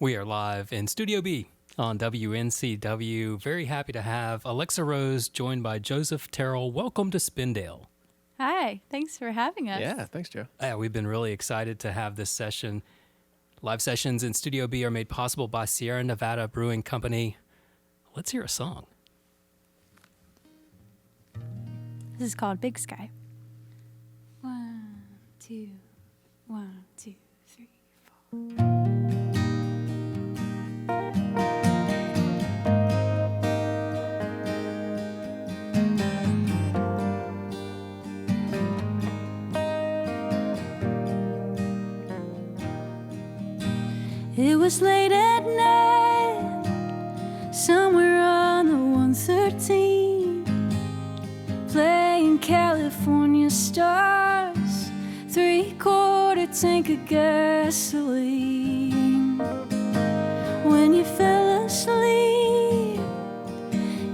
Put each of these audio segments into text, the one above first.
We are live in Studio B on WNCW. Very happy to have Alexa Rose joined by Joseph Terrell. Welcome to Spindale. Hi, thanks for having us. Yeah, thanks, Joe. We've been really excited to have this session. Live sessions in Studio B are made possible by Sierra Nevada Brewing Company. Let's hear a song. This is called Big Sky. 1, 2, 1, 2, 3, 4. It was late at night, somewhere on the 113, playing California stars, 3/4 tank of gasoline. When you fell asleep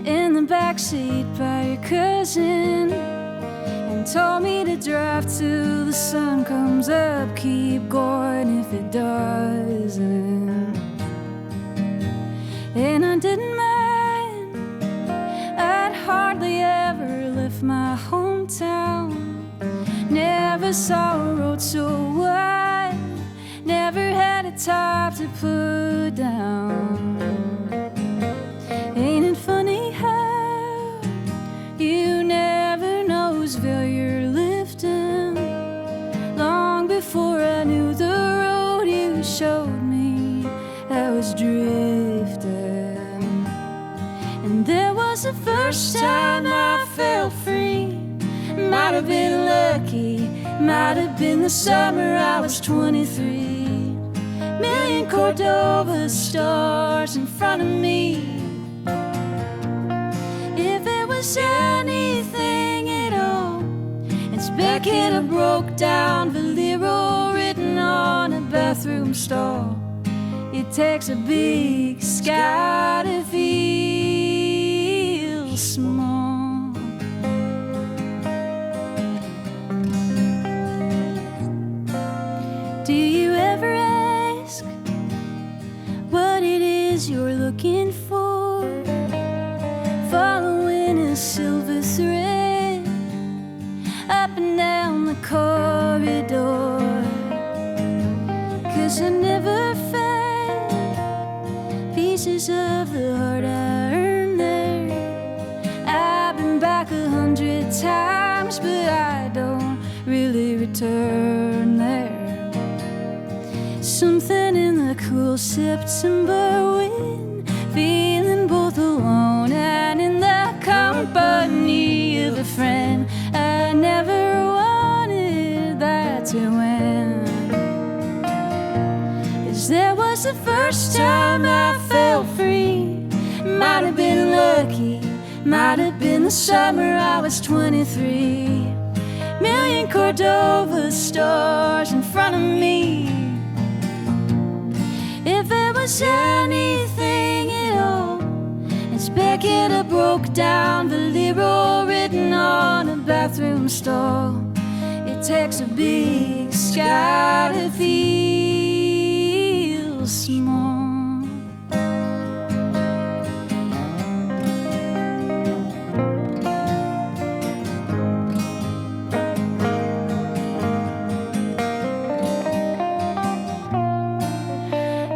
in the backseat by your cousin and told me to drive till the sun comes up, keep going if it doesn't. And I didn't mind, I'd hardly ever left my hometown. Never saw a road so wide, never had a top to put down. Ain't it funny how you never know whose veil you're lifting? Long before I knew the road you showed me, I was drifting. And there was the first time I felt free. Might have been lucky, might have been the summer I was 23. Million Cordova stars in front of me. If it was anything at all, it's Beckett a broke down Valero written on a bathroom stall. It takes a big sky to feel small. Do you ever ask what it is you're looking for? Following a silver thread up and down the corridor. 'Cause I never found pieces of the heart I earned there. I've been back 100 times, but I don't really return there. Something in the cool September wind, feeling both alone and in the company of a friend. I never wanted that to end. 'Cause there was the first time I felt free. Might have been lucky, might have been the summer I was 23. Million Cordova stars in front of me. If it was anything at all, it's Beckett a broke down Valero written on a bathroom stall. It takes a big sky to feel small.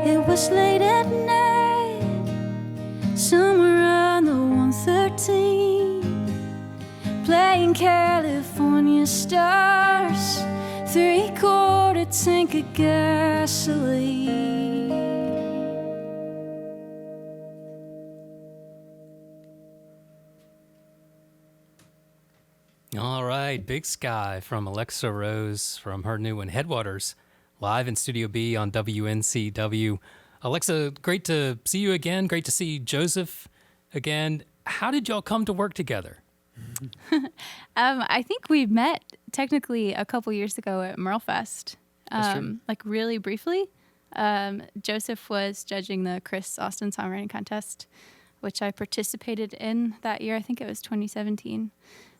It was late at night, somewhere on the 113, playing California stars, 3/4 tank of gasoline. All right, Big Sky from Alexa Rose from her new one, Headwaters, live in Studio B on WNCW. Alexa, great to see you again. Great to see Joseph again. How did y'all come to work together? I think we met technically a couple years ago at Merlefest, That's true. like really briefly. Joseph was judging the Chris Austin songwriting contest, which I participated in that year. I think it was 2017.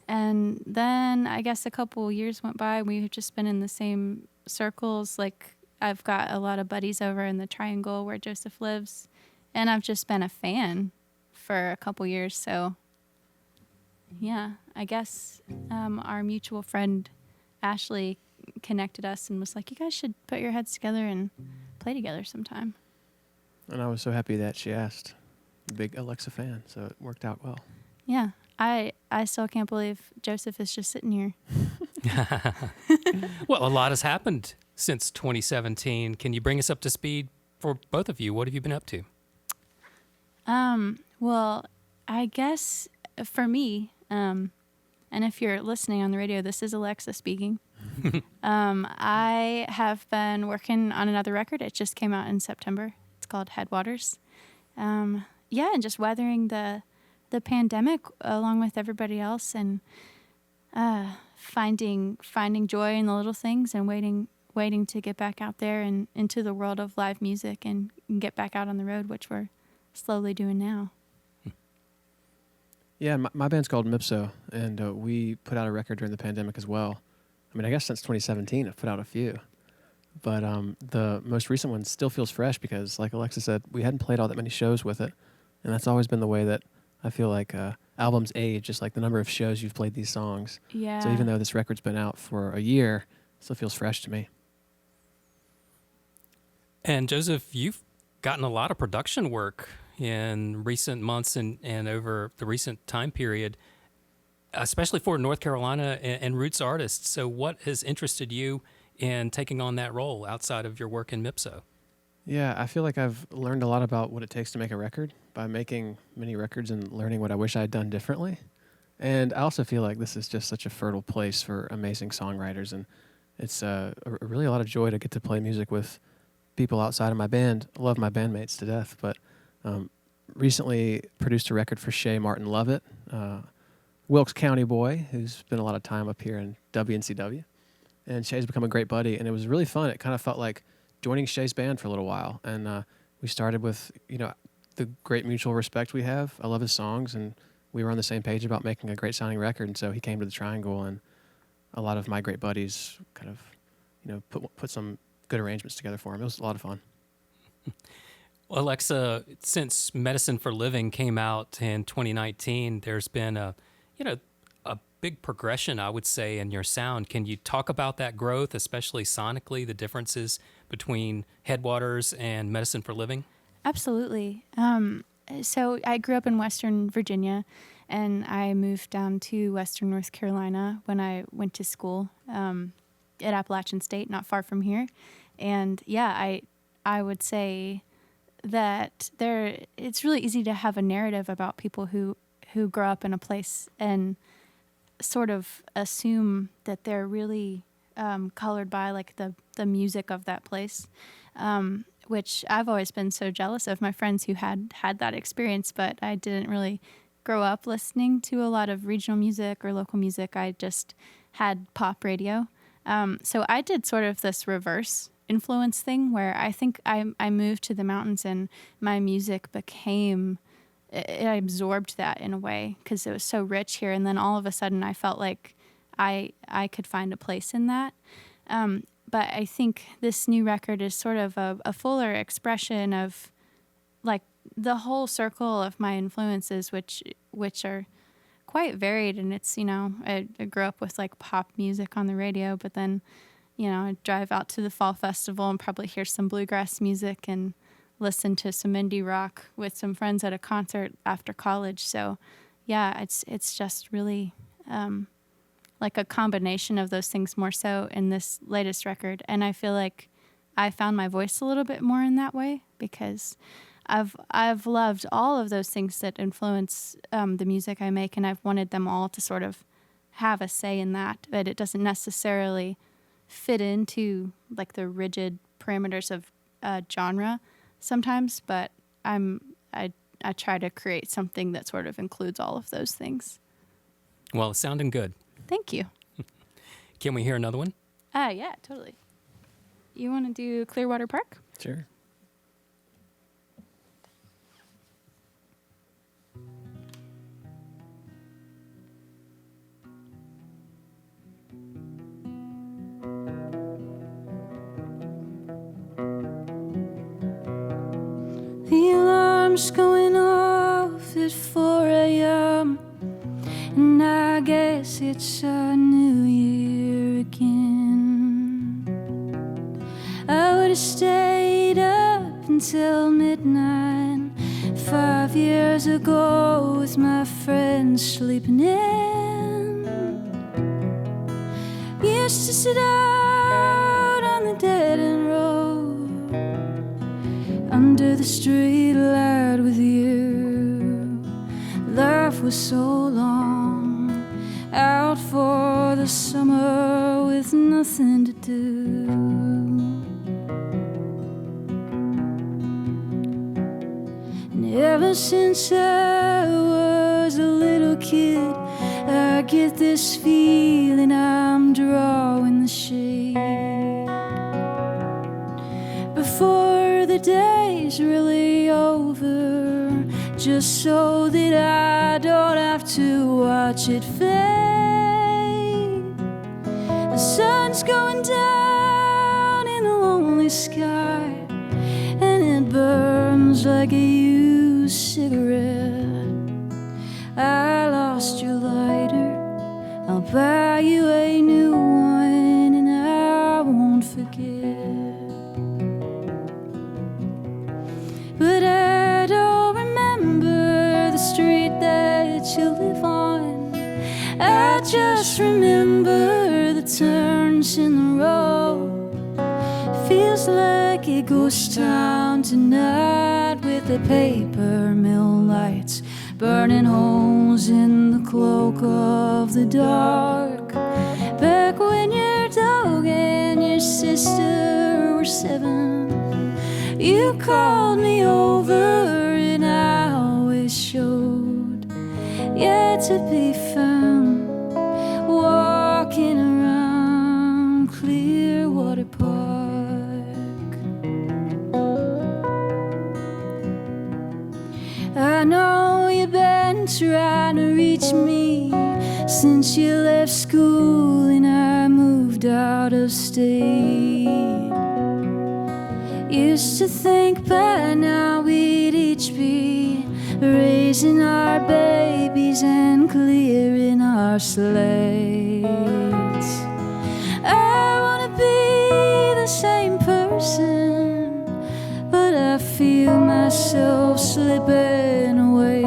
And then I guess a couple years went by. We've just been in the same circles, like I've got a lot of buddies over in the Triangle where Joseph lives, and I've just been a fan for a couple years. So, yeah, I guess our mutual friend Ashley connected us and was like, "You guys should put your heads together and play together sometime." And I was so happy that she asked. Big Alexa fan, so it worked out well. Yeah, I still can't believe Joseph is just sitting here. Well, a lot has happened since 2017. Can you bring us up to speed for both of you? What have you been up to? Well, I guess for me, and if you're listening on the radio, this is Alexa speaking. I have been working on another record. It just came out in September. It's called Headwaters. Yeah, and just weathering the pandemic along with everybody else, and finding joy in the little things, and waiting to get back out there and into the world of live music and get back out on the road, which we're slowly doing now. Yeah, my band's called Mipso, and we put out a record during the pandemic as well. I mean, I guess since 2017, I've put out a few. But the most recent one still feels fresh because, like Alexa said, we hadn't played all that many shows with it. And that's always been the way that I feel like albums age, just like the number of shows you've played these songs. Yeah. So even though this record's been out for a year, it still feels fresh to me. And Joseph, you've gotten a lot of production work in recent months and over the recent time period, especially for North Carolina and roots artists. So what has interested you in taking on that role outside of your work in Mipso? Yeah, I feel like I've learned a lot about what it takes to make a record by making many records and learning what I wish I had done differently. And I also feel like this is just such a fertile place for amazing songwriters, and it's really a lot of joy to get to play music with people outside of my band. I love my bandmates to death, but recently produced a record for Shay Martin Lovett, Wilkes County boy, who's spent a lot of time up here in WNCW. And Shay's become a great buddy, and it was really fun. It kind of felt like joining Shay's band for a little while. And we started with, the great mutual respect we have. I love his songs, and we were on the same page about making a great sounding record. And so he came to the Triangle, and a lot of my great buddies kind of, put some good arrangements together for him. It was a lot of fun. Well, Alexa, since Medicine for Living came out in 2019, there's been a big progression, I would say, in your sound. Can you talk about that growth, especially sonically, the differences between Headwaters and Medicine for Living? Absolutely. So I grew up in Western Virginia, and I moved down to Western North Carolina when I went to school at Appalachian State, not far from here. And yeah, I would say that it's really easy to have a narrative about people who grow up in a place and sort of assume that they're really colored by like the music of that place, which I've always been so jealous of my friends who had that experience, but I didn't really grow up listening to a lot of regional music or local music. I just had pop radio. So I did sort of this reverse influence thing where I think I moved to the mountains and my music I absorbed that in a way because it was so rich here. And then all of a sudden I felt like I could find a place in that. But I think this new record is sort of a fuller expression of like the whole circle of my influences, which are quite varied. And it's, I grew up with like pop music on the radio, but then, I'd drive out to the fall festival and probably hear some bluegrass music and listen to some indie rock with some friends at a concert after college. So yeah, it's just really like a combination of those things more so in this latest record. And I feel like I found my voice a little bit more in that way because I've loved all of those things that influence the music I make, and I've wanted them all to sort of have a say in that, but it doesn't necessarily fit into like the rigid parameters of genre sometimes, but I try to create something that sort of includes all of those things. Well, it's sounding good. Thank you. Can we hear another one? Yeah, totally. You want to do Clearwater Park? Sure. alarm's going off at 4 a.m. And I guess it's a new year again. I would have stayed up until midnight 5 years ago with my friends sleeping in. Used to sit out on the dead-end road under the street light with you. Life was so long, out for the summer with nothing to do. And ever since I was a little kid, I get this feeling I'm drawing the shade before the day's really over, just so that I don't have to watch it fade. The sun's going down in the lonely sky, and it burns like a used cigarette. I lost your lighter, I'll buy you a new one, and I won't forget. But I don't remember the street that you live on. I just remember the turns in the road. Feels like a ghost town tonight, with the paper mill lights burning holes in the cloak of the dark. Back when your dog and your sister were 7, you called me over and I always showed, yet to be found, walking around Clearwater Park. I know you've been trying to reach me since you left school and I moved out of state. Used to think by now we'd each be raising our babies and clearing our slates. I wanna be the same person, but I feel myself slipping away.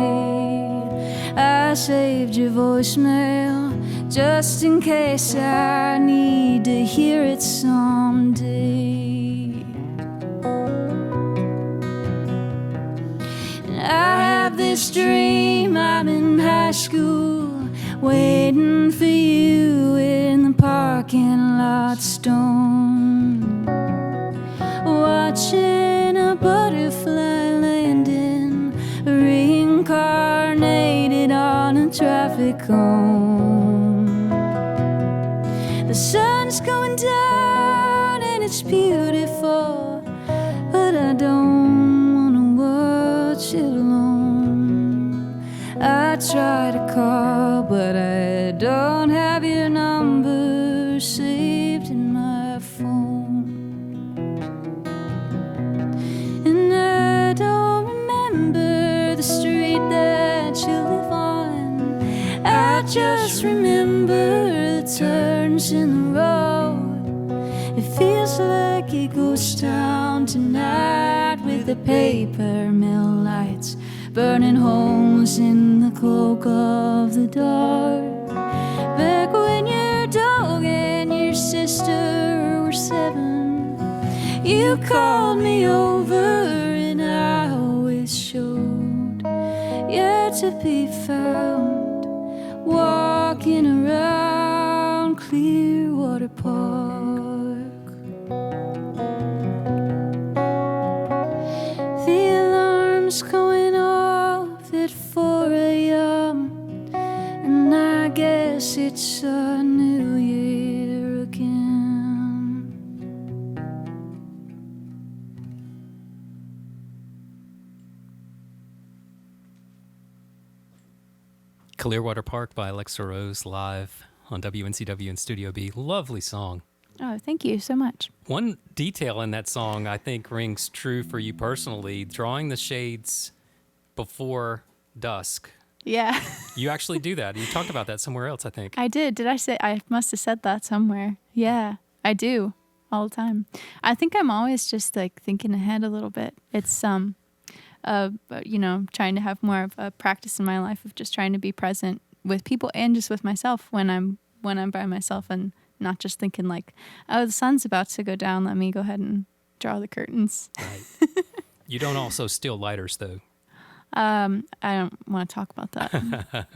I saved your voicemail just in case I need to hear it someday. And I have this dream I'm in high school, waiting for you in the parking lot stone, watching a butterfly landing, reincarnated on a traffic cone. The sun's going down and it's beautiful, but I don't wanna watch it alone. I try to call, but I don't have your number saved in my phone. And I don't remember the street that you live on. I just remember the turns in the road. It feels like a ghost town tonight, with the paper mill lights burning holes in the cloak of the dark. Back when your dog and your sister were 7, you called me over and I always showed, yet to be found, walking around Clearwater Park. The alarm's going off at 4 a.m. and I guess it's a new year again. Clearwater Park by Alexa Rose, live on WNCW and Studio B. Lovely song. Oh, thank you so much. One detail in that song I think rings true for you personally, drawing the shades before dusk. Yeah. You actually do that. You talked about that somewhere else, I think. I did. Did I say? I must have said that somewhere. Yeah, I do all the time. I think I'm always just like thinking ahead a little bit. It's trying to have more of a practice in my life of just trying to be present with people and just with myself when I'm by myself, and not just thinking like, oh, the sun's about to go down. Let me go ahead and draw the curtains. Right. You don't also steal lighters, though. I don't want to talk about that.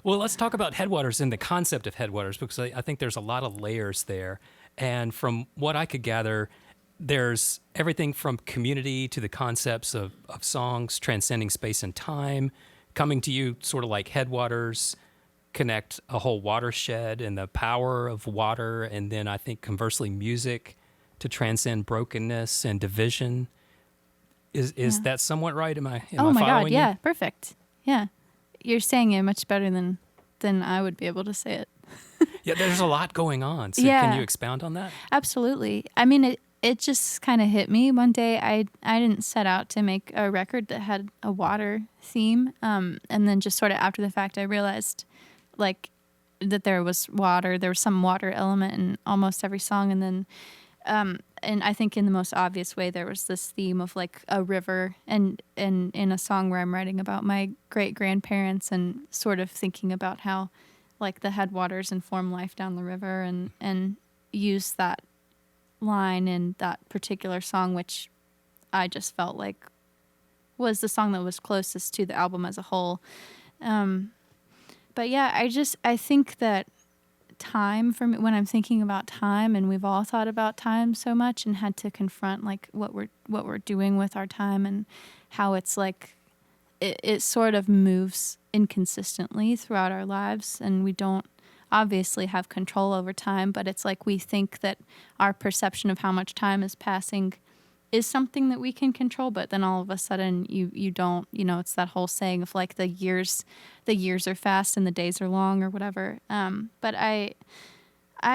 Well, let's talk about headwaters and the concept of headwaters, because I think there's a lot of layers there. And from what I could gather, there's everything from community to the concepts of songs transcending space and time, coming to you sort of like headwaters connect a whole watershed and the power of water. And then I think conversely, music to transcend brokenness and division. Is that somewhat right? Am I Oh my God, following yeah, you? perfect. Yeah. You're saying it much better than I would be able to say it. Yeah, there's a lot going on. So Yeah. can you expound on that? Absolutely. I mean, it just kind of hit me one day. I didn't set out to make a record that had a water theme. And then just sort of after the fact, I realized like that there was some water element in almost every song. And then, and I think in the most obvious way, there was this theme of like a river, and in a song where I'm writing about my great grandparents and sort of thinking about how like the headwaters inform life down the river, and use that line in that particular song, which I just felt like was the song that was closest to the album as a whole. But yeah, I think that time for me, when I'm thinking about time, and we've all thought about time so much and had to confront like what we're doing with our time, and how it's like it sort of moves inconsistently throughout our lives, and we don't obviously have control over time, but it's like we think that our perception of how much time is passing is something that we can control, but then all of a sudden you don't, it's that whole saying of like the years are fast and the days are long or whatever. But I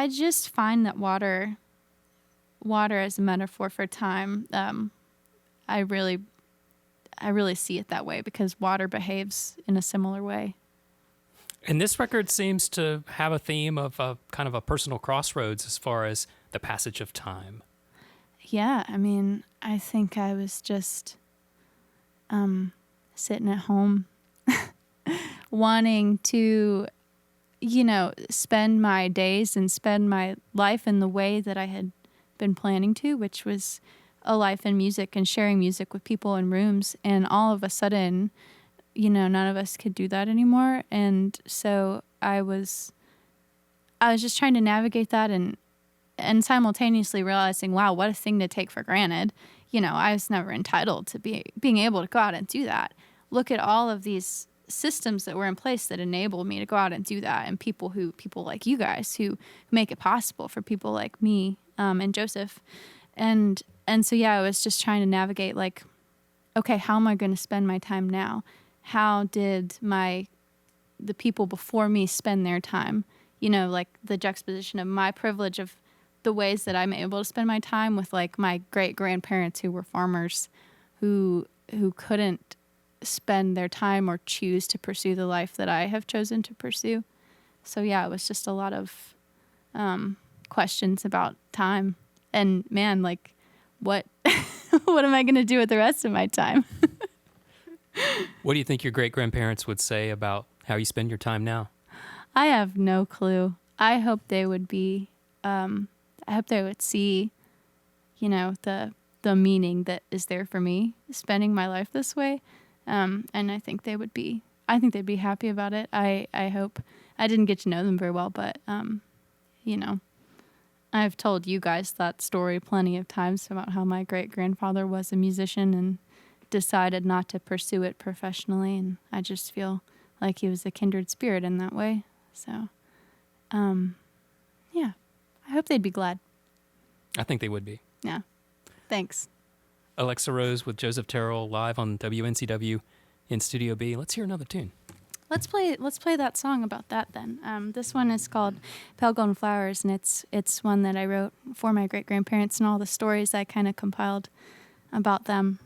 just find that water as a metaphor for time, I really see it that way, because water behaves in a similar way. And this record seems to have a theme of a kind of a personal crossroads as far as the passage of time. Yeah, I mean, I think I was just sitting at home wanting to, spend my days and spend my life in the way that I had been planning to, which was a life in music and sharing music with people in rooms. And all of a sudden, none of us could do that anymore. And so I was just trying to navigate that, and simultaneously realizing, wow, what a thing to take for granted. I was never entitled to being able to go out and do that. Look at all of these systems that were in place that enabled me to go out and do that, and people like you guys who make it possible for people like me and Joseph. And so, yeah, I was just trying to navigate like, okay, how am I going to spend my time now? How did the people before me spend their time? Like the juxtaposition of my privilege of the ways that I'm able to spend my time with like my great grandparents who were farmers, who couldn't spend their time or choose to pursue the life that I have chosen to pursue. So yeah, it was just a lot of questions about time, and man, like what what am I going to do with the rest of my time? What do you think your great-grandparents would say about how you spend your time now? I have no clue. I hope they would be, I hope they would see, the meaning that is there for me spending my life this way. And I think they'd be happy about it. I hope. I didn't get to know them very well, but, I've told you guys that story plenty of times about how my great-grandfather was a musician and decided not to pursue it professionally, and I just feel like he was a kindred spirit in that way. So, yeah, I hope they'd be glad. I think they would be. Yeah, thanks. Alexa Rose with Joseph Terrell live on WNCW in Studio B. Let's hear another tune. Let's play that song about that then. This one is called Pale Golden Flowers, and it's one that I wrote for my great-grandparents and all the stories I kind of compiled about them.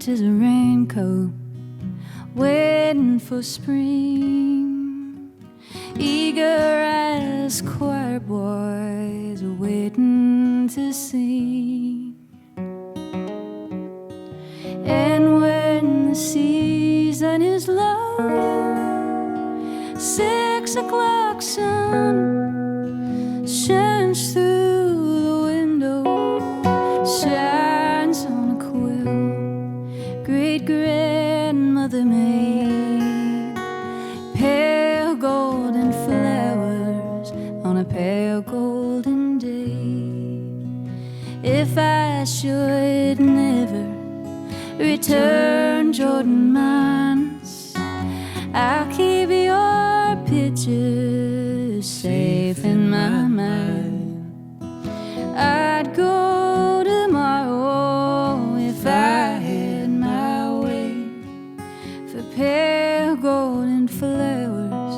sweet as a raincoat, waiting for spring, eager as choir boys waiting to sing. And when the season is low, 6 o'clock sun shines through the window, shines on a quill great-grandmother made, pale golden flowers on a pale golden day. If I should never return Jordan mines, I'll keep your pictures safe in my mind. I'd go tomorrow if I had my way, for pale golden flowers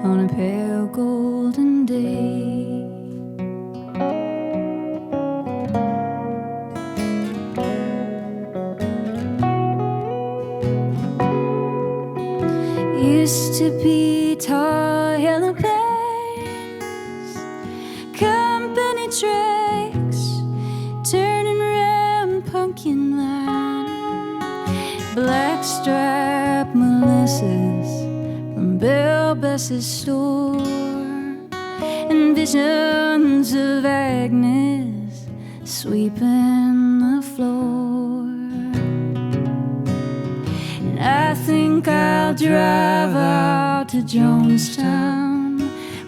on a pale golden day. Used to be tall yellow pines, company tracks, turning round pumpkin line, black striped molasses from Belle Bess's store, and visions of Agnes sweeping the floor. I think I'll drive out to Jonestown,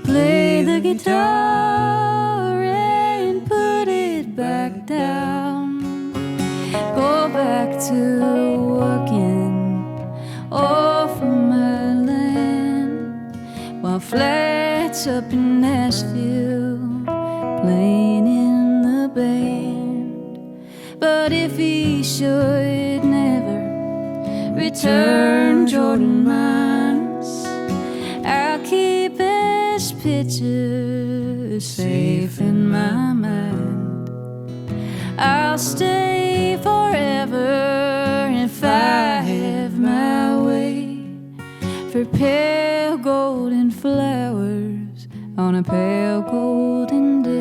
play the guitar and put it back down, go back to working all for my land, while flats up in Nashville playing in the band. But if he should never return Jordan mines, I'll keep his pictures safe in my mind. I'll stay forever if I have my way, for pale golden flowers on a pale golden day.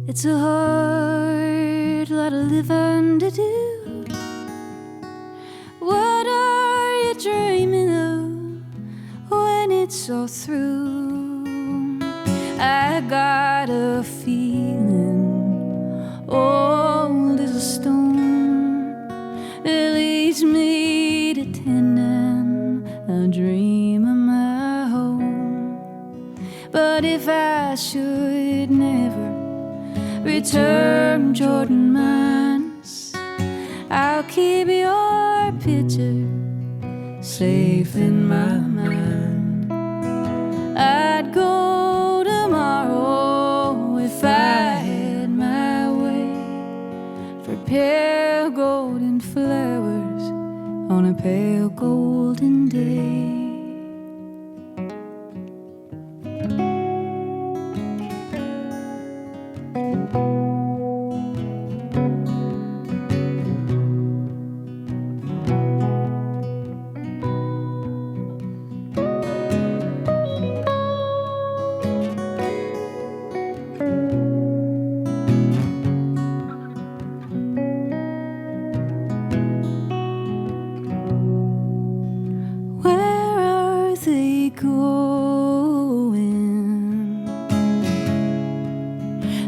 It's a hard lot of living to do. What are you dreaming of when it's all through? I got a feeling old as a stone that leads me to tending a dream of my home. But if I should never return Jordan mines, I'll keep your picture safe in my mind. I'd go tomorrow if I had my way, for pale golden flowers on a pale golden day.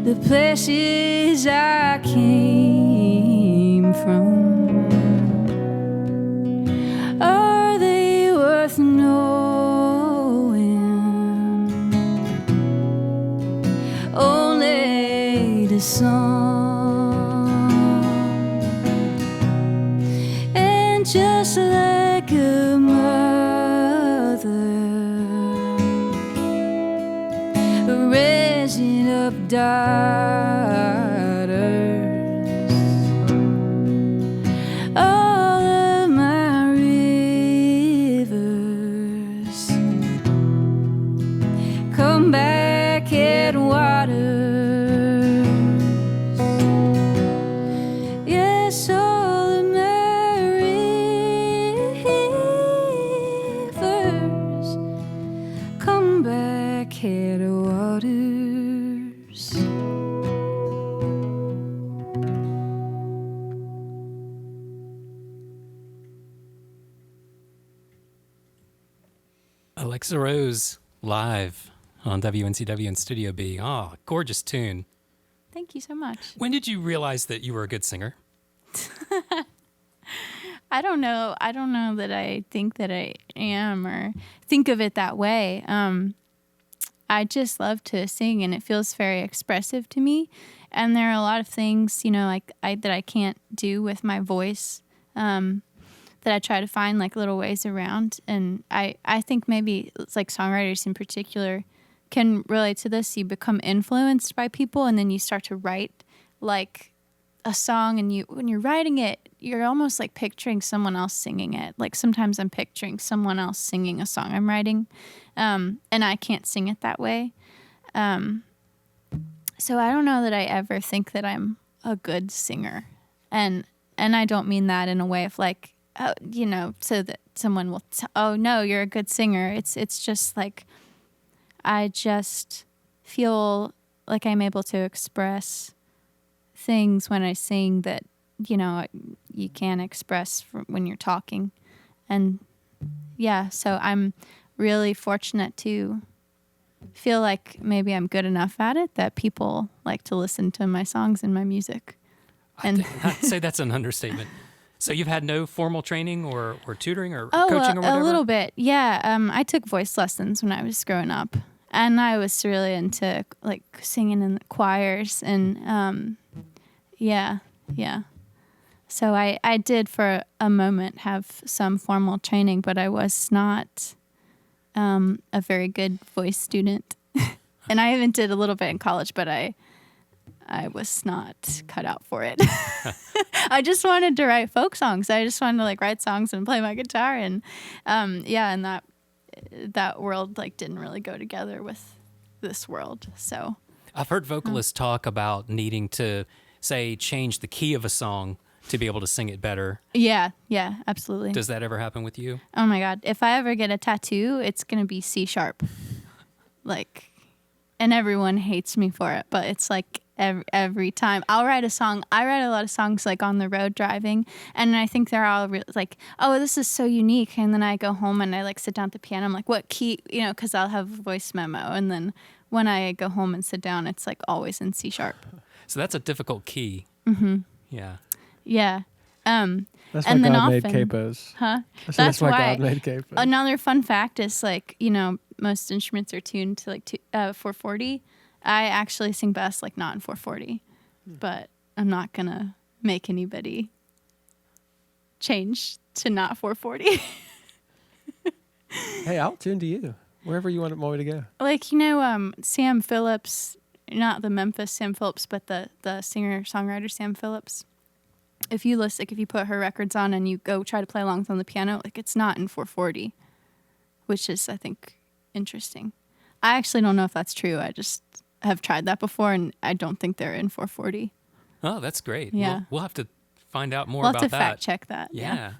The places I came from, are they worth knowing? Only the song daughters. All of my rivers come back headwaters. Yes, all of my rivers come back headwaters. Alexa Rose live on WNCW in Studio B. Oh, gorgeous tune. Thank you so much. When did you realize that you were a good singer? I don't know. I don't know that I think that I am or think of it that way. I just love to sing, and it feels very expressive to me. And there are a lot of things, you know, like that I can't do with my voice, that I try to find like little ways around. And I think maybe it's like songwriters in particular can relate to this. You become influenced by people, and then you start to write like a song, and when you're writing it, you're almost like picturing someone else singing it. Like sometimes I'm picturing someone else singing a song I'm writing, and I can't sing it that way. So I don't know that I ever think that I'm a good singer, and I don't mean that in a way of like, oh, you know, so that someone will, oh no, you're a good singer. It's just like, I just feel like I'm able to express things when I sing that, you know, you can't express when you're talking. And yeah, so I'm really fortunate to feel like maybe I'm good enough at it that people like to listen to my songs and my music. And I'd say that's an understatement. So you've had no formal training or tutoring or oh, coaching or whatever? a little bit, yeah. I took voice lessons when I was growing up, and I was really into like singing in the choirs, and yeah. So I did for a moment have some formal training, but I was not a very good voice student. And I even did a little bit in college, but I was not cut out for it. I just wanted to write folk songs. I just wanted to like write songs and play my guitar, and and that world like didn't really go together with this world. So I've heard vocalists talk about needing to say change the key of a song to be able to sing it better. Yeah, absolutely. Does that ever happen with you? Oh my God. If I ever get a tattoo, it's going to be C#. Like, and everyone hates me for it, but it's like every time I'll write a song. I write a lot of songs like on the road driving, and I think they're all like, oh, this is so unique. And then I go home and I like sit down at the piano. I'm like, what key? You know, because I'll have a voice memo. And then when I go home and sit down, it's like always in C#. So that's a difficult key. Mm-hmm. Yeah. Yeah. That's why and then God made often, capos. Huh? That's why God made capos. Another fun fact is like, you know, most instruments are tuned to like 440. I actually sing best like not in 440, but I'm not gonna make anybody change to not 440. Hey, I'll tune to you wherever you want me to go. Like, you know, Sam Phillips, not the Memphis Sam Phillips, but the singer-songwriter Sam Phillips. If you listen, like if you put her records on and you go try to play along on the piano, like it's not in 440, which is, I think, interesting. I actually don't know if that's true. I just have tried that before, and I don't think they're in 440. Oh, that's great. Yeah. We'll have to find out more We'll about have to that. fact check that. Yeah.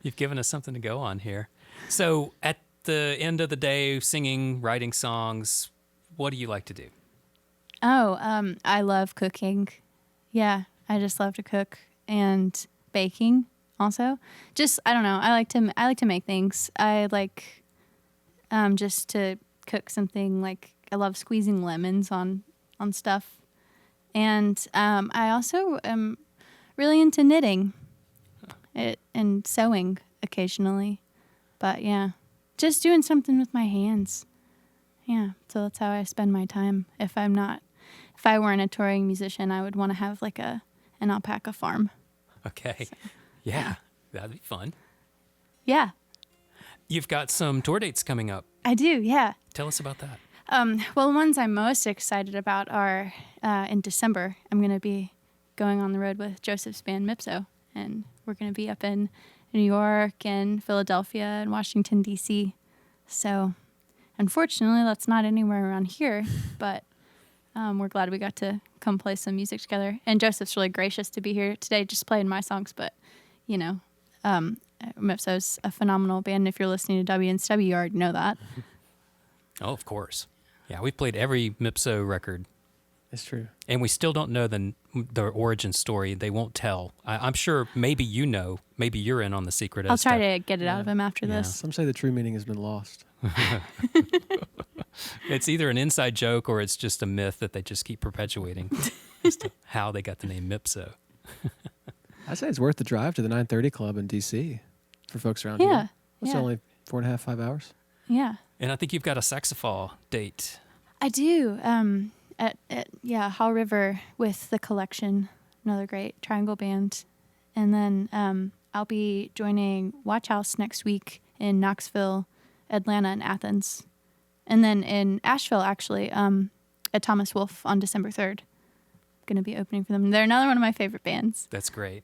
You've given us something to go on here. So at the end of the day, singing, writing songs, what do you like to do? Oh, I love cooking. Yeah, I just love to cook and baking also. Just, I don't know. I like to make things. I like just to cook something. Like I love squeezing lemons on stuff. And I also am really into knitting and sewing occasionally. But yeah, just doing something with my hands. Yeah, so that's how I spend my time. If I weren't a touring musician, I would want to have like an alpaca farm. Okay. So, yeah, that'd be fun. Yeah. You've got some tour dates coming up. I do, yeah. Tell us about that. Well, the ones I'm most excited about are in December. I'm going to be going on the road with Joseph's band Mipso, and we're going to be up in New York and Philadelphia and Washington, D.C. So, unfortunately, that's not anywhere around here, but we're glad we got to come play some music together. And Joseph's really gracious to be here today, just playing my songs, but, you know, Mipso's a phenomenal band. If you're listening to WNCW, you already know that. Oh, of course. Yeah, we've played every Mipso record. It's true. And we still don't know the origin story. They won't tell. I'm sure maybe you know. Maybe you're in on the secret. I'll try to get it out of him after this. Some say the true meaning has been lost. It's either an inside joke or it's just a myth that they just keep perpetuating as to how they got the name Mipso. I say it's worth the drive to the 930 Club in D.C. for folks around here. It's only 4.5, 5 hours. Yeah. And I think you've got a saxophone date. I do. At Hall River with the Collection, another great triangle band. And then I'll be joining Watch House next week in Knoxville, Atlanta, and Athens. And then in Asheville, actually, at Thomas Wolfe on December 3rd. Going to be opening for them. They're another one of my favorite bands. That's great.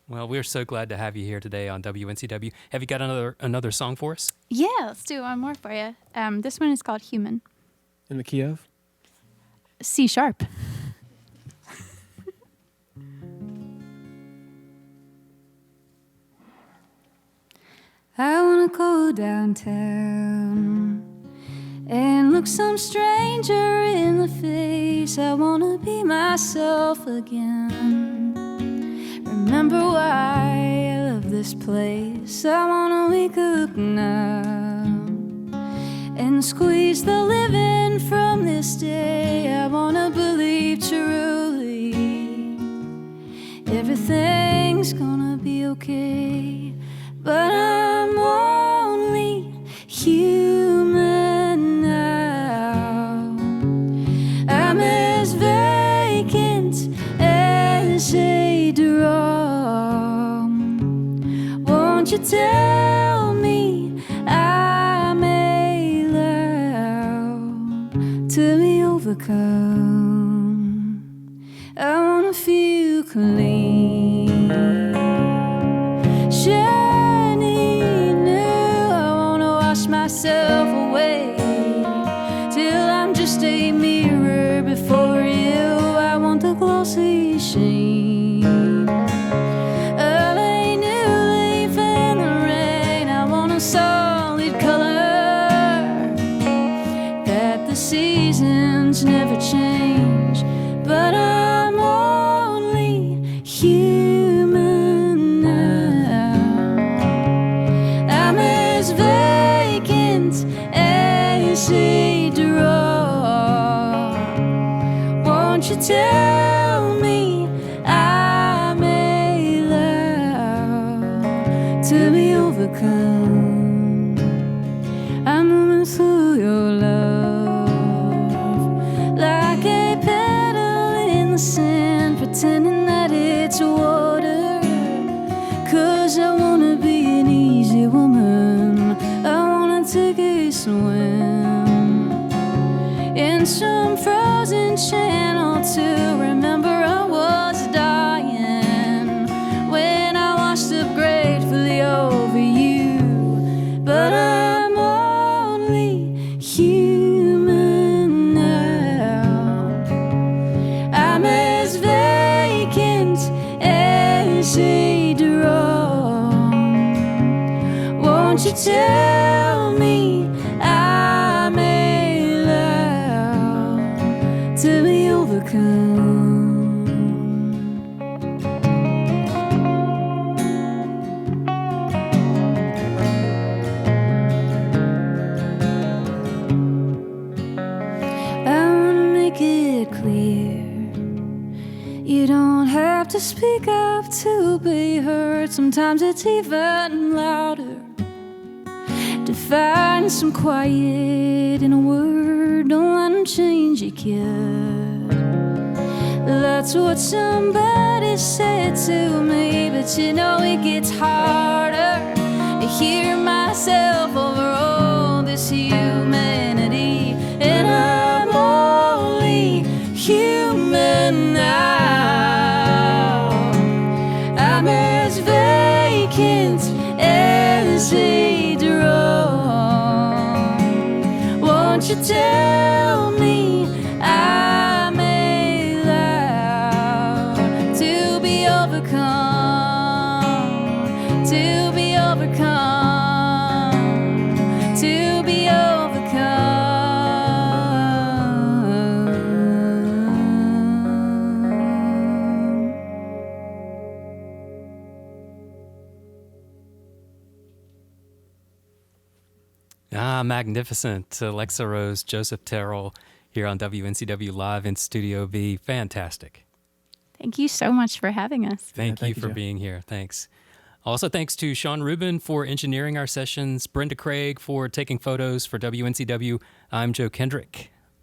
Well, we're so glad to have you here today on WNCW. Have you got another song for us? Yeah, let's do one more for you. This one is called Human. In the key of? C sharp. I wanna go downtown and look some stranger in the face. I wanna be myself again. Remember why I love this place. I wanna wake up now and squeeze the living from this day. I wanna believe truly everything's gonna be okay. But I'm only human now. I'm as vacant as a drum. Won't you tell me I'm allowed to be overcome? I wanna feel clean, shiny new. I wanna wash myself away till I'm just a mirror before you. I want the glossy sheen of a new leaf in the rain. I want a solid color that the seasons never change. But I'm only human now. I'm as vacant as a drum. Won't you tell me I'm allowed to be overcome? I'm moving through your love like a petal in the sand, pretending that it's water. 'Cause I wanna be an easy woman. I wanna take a swim in some frozen channel to remember I was dying when I washed up gratefully over you. But I'm only human now. I'm as vacant as a drum. Won't you tell me I'm allowed to be overcome? I wanna make it clear, you don't have to speak up to be heard. Sometimes it's even louder to find some quiet in a word. Don't let them change you, kid. That's what somebody said to me. But you know it gets harder to hear myself over all this humanity. And you tell me I'm allowed to be overcome, to be overcome, to be overcome. Magnificent. Alexa Rose, Joseph Terrell here on WNCW Live in Studio B. Fantastic. Thank you so much for having us. Thank you for Joe. being here. Thanks. Also, thanks to Sean Rubin for engineering our sessions, Brenda Craig for taking photos for WNCW. I'm Joe Kendrick.